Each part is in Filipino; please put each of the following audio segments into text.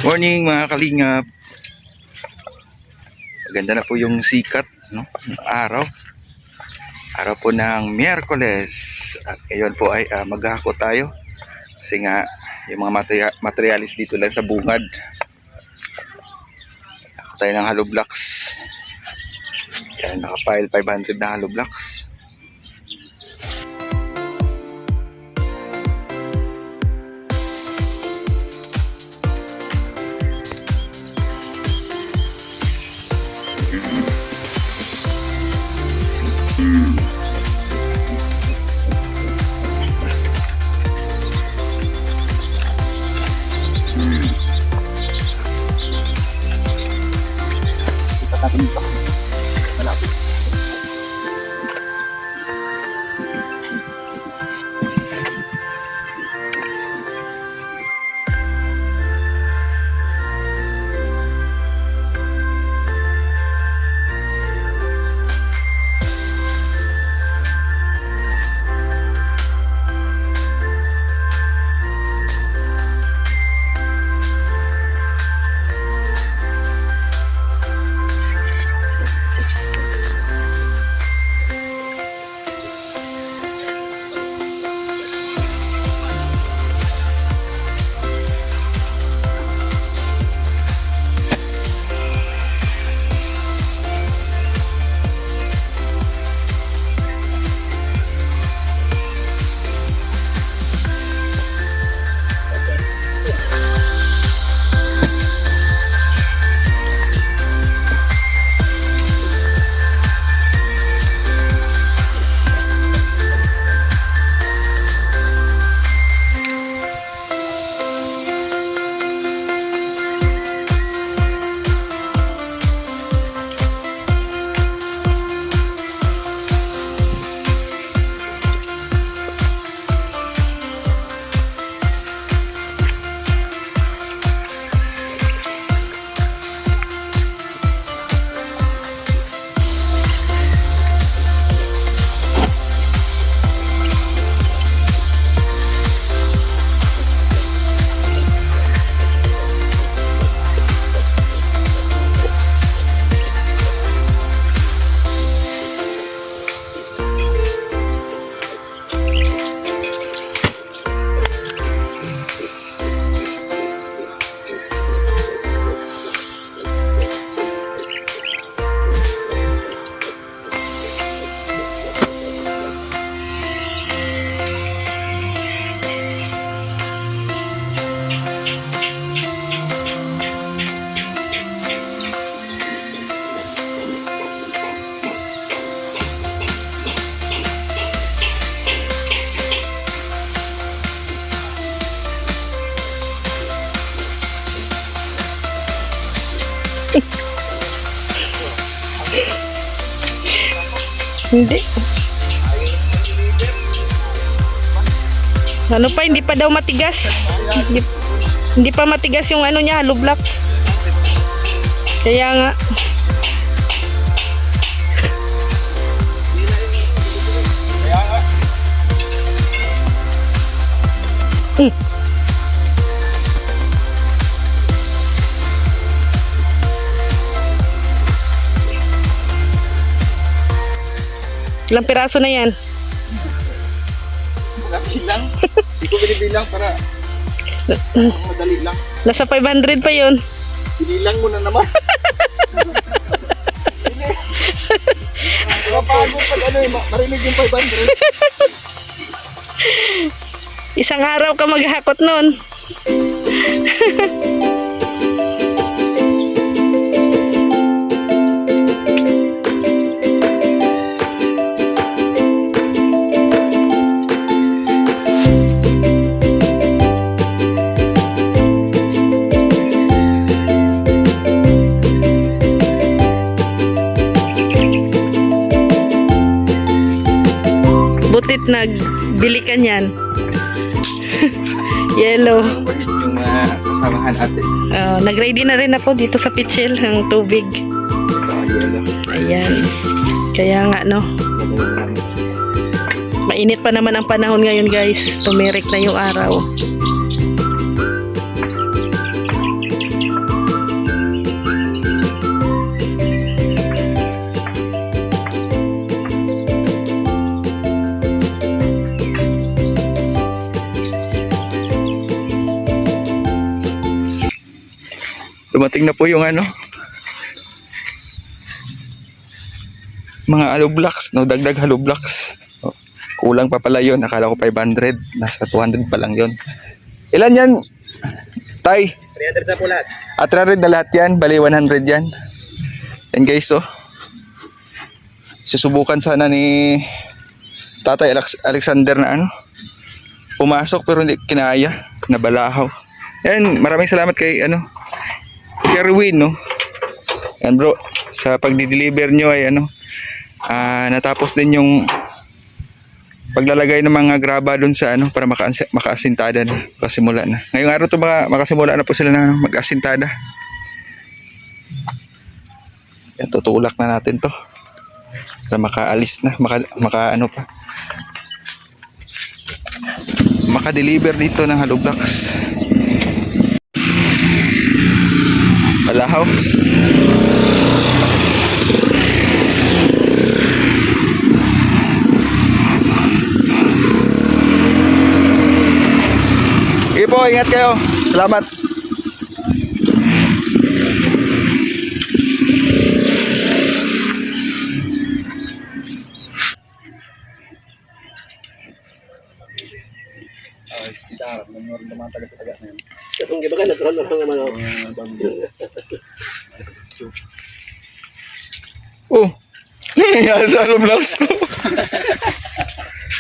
Morning mga kalingap. Maganda na po yung sikat, no? Ng araw. Araw po ng Miyerkules. At ngayon po ay maghahakot tayo. Kasi nga yung mga materialis dito lang sa bungad. Hakot tayo ng hollow blocks. Yan, nakapile 500 na hollow blocks. Malapit. Hindi. Ano pa, hindi pa daw matigas. Hindi pa matigas yung ano niya, hollow block. Kaya nga. Ilang piraso na yan? Bilang. Hindi ko binibilang para madali lang. Nasa 500 pa yun. Binilang mo na naman. Mapagod pag ano eh, marinig yung 500. Isang araw ka maghakot nun. Butit nagbili ka niyan. Yellow. Yung mga kasamahan ate. Nag-ready na rin ako dito sa pitchel ng tubig. Ayan. Kaya nga no. Mainit pa naman ang panahon ngayon guys. Tumirik na yung araw. Dumating na po yung ano, mga hollow blocks, no? Dagdag hollow blocks. Oh, kulang pa pala yun. Akala ko 500. Nasa 200 pa lang yun. Ilan yan, Tay? 300 na po lahat. 300 na lahat yan. Bali 100 yan. And guys, oh. Susubukan sana ni Tatay Alexander na ano. Pumasok pero hindi kinaya. Nabalahaw. Yan, maraming salamat kay ano, Kerwin, no? Yan bro, sa pagdi-deliver nyo ay ano, natapos din yung paglalagay ng mga graba dun sa ano para makaasintada na, makasimula na. Ngayong araw to makasimula na po sila na mag-asintada. Yan, tutulak na natin to para makaalis na, maka-deliver dito ng hollow blocks. Balahaw. Sige po, ingat kayo. Salamat. Kung giba ka natural lang naman ako. Oh. Yan sa hollow blocks ko.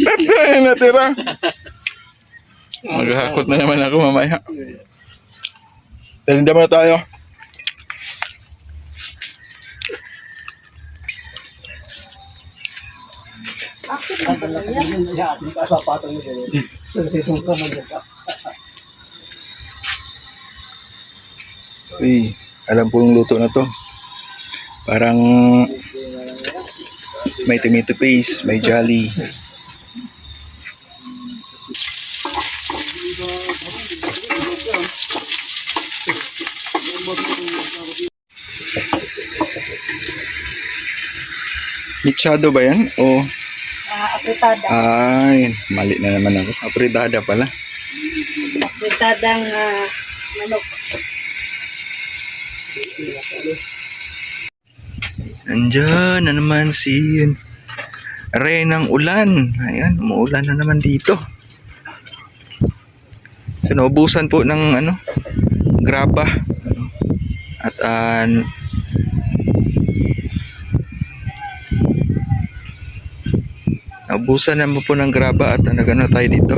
Natira. Maghahakot na naman ako mamaya. Talinda muna tayo. Uy, alam ko yung luto na to. Parang may tomato paste, may jolly. Lichado ba yan? O Apritada. ay, mali na naman ako. Apritada pala. Apritadang manok. Andyan na naman si Reynang Ulan. Ayan, umuulan na naman dito. So, naubusan po ng ano, graba. At naubusan naman po ng graba at nagano tayo dito.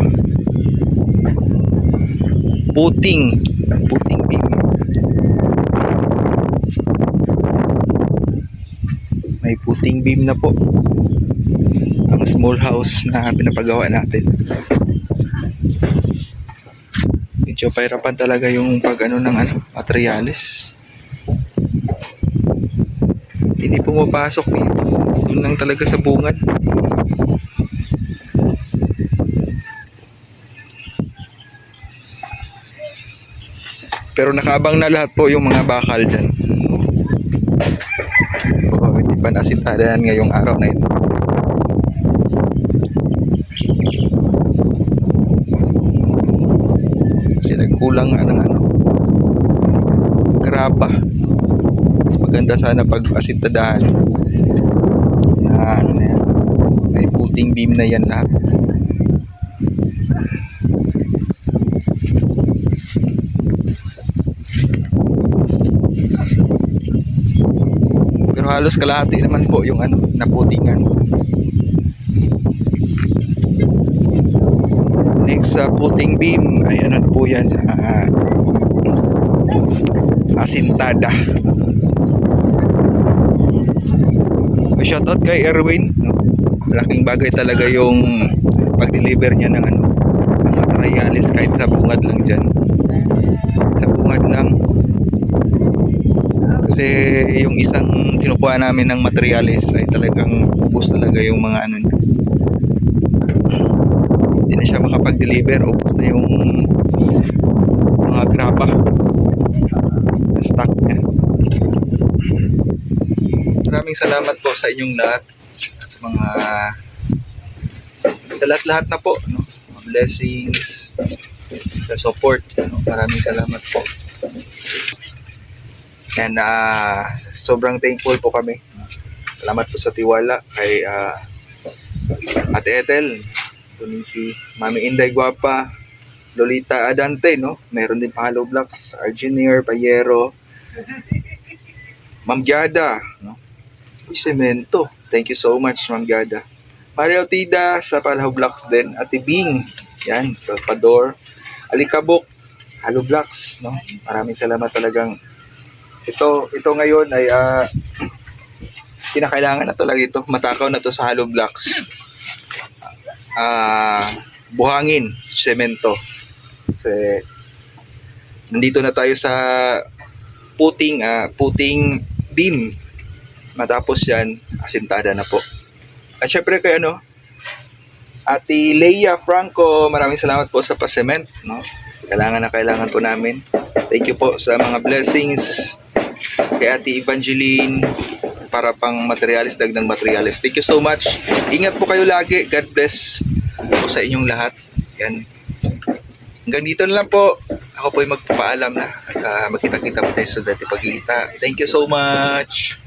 Puting beam. May puting beam na po ang small house na pinapagawa natin. Medyo pahirapan talaga yung pag ano ng ano, materialis. Hindi pumapasok dito. Doon lang talaga sa bungad. Pero nakaabang na lahat po yung mga bakal dyan. Hindi pa nasintada yan ngayong araw na ito. Kasi nagkulang ng ano, graba. Mas maganda sana pag asintadahan na ano na yan, may puting beam na yan lahat. Pero halos kalahati naman po yung ano, naputingan. Next sa puting beam ay ano po yan, asintada. Shoutout kay Erwin, no? Malaking bagay talaga yung pag-deliver niya ng ano, ng materialis kahit sa bungad lang dyan. Sa bungad lang. Kasi yung isang kinukuha namin ng materialis ay talagang ubos talaga yung mga ano niya. Hindi na siya makapag-deliver, ubos na yung mga graba na stock niya. Maraming salamat po sa inyong lahat at sa mga lahat na po, no? Blessings sa support, no? Maraming salamat po. And sobrang thankful po kami. Salamat po sa tiwala kay Ate Ethel, Doniti, Mami Inday Guapa, Lolita Adante, no? Meron din pa Hollow Blocks, Engineer Payero, Ma'am Giada, no? Uy, Semento. Thank you so much, Ma'am Giada. Mario Tida sa Hollow Blocks din. Ate Bing, yan, sa Pador. Alikabok, Hollow Blocks, no? Maraming salamat talagang. Ito ngayon ay kinakailangan na talaga ito. Matakaw na to sa Hollow Blocks. Buhangin, semento. Kasi nandito na tayo sa puting beam. Matapos yan, asintada na po. At syempre kay Ate Leia Franco, maraming salamat po sa pa-cement, no? Kailangan po namin. Thank you po sa mga blessings kay Ate Evangeline para pang materialis, dagdag materialis. Thank you so much. Ingat po kayo lagi. God bless po sa inyong lahat. Yan. Hanggang dito na lang po. Ako po ay magpapaalam na. At magkita-kita po tayo sa dati pagkita. Thank you so much.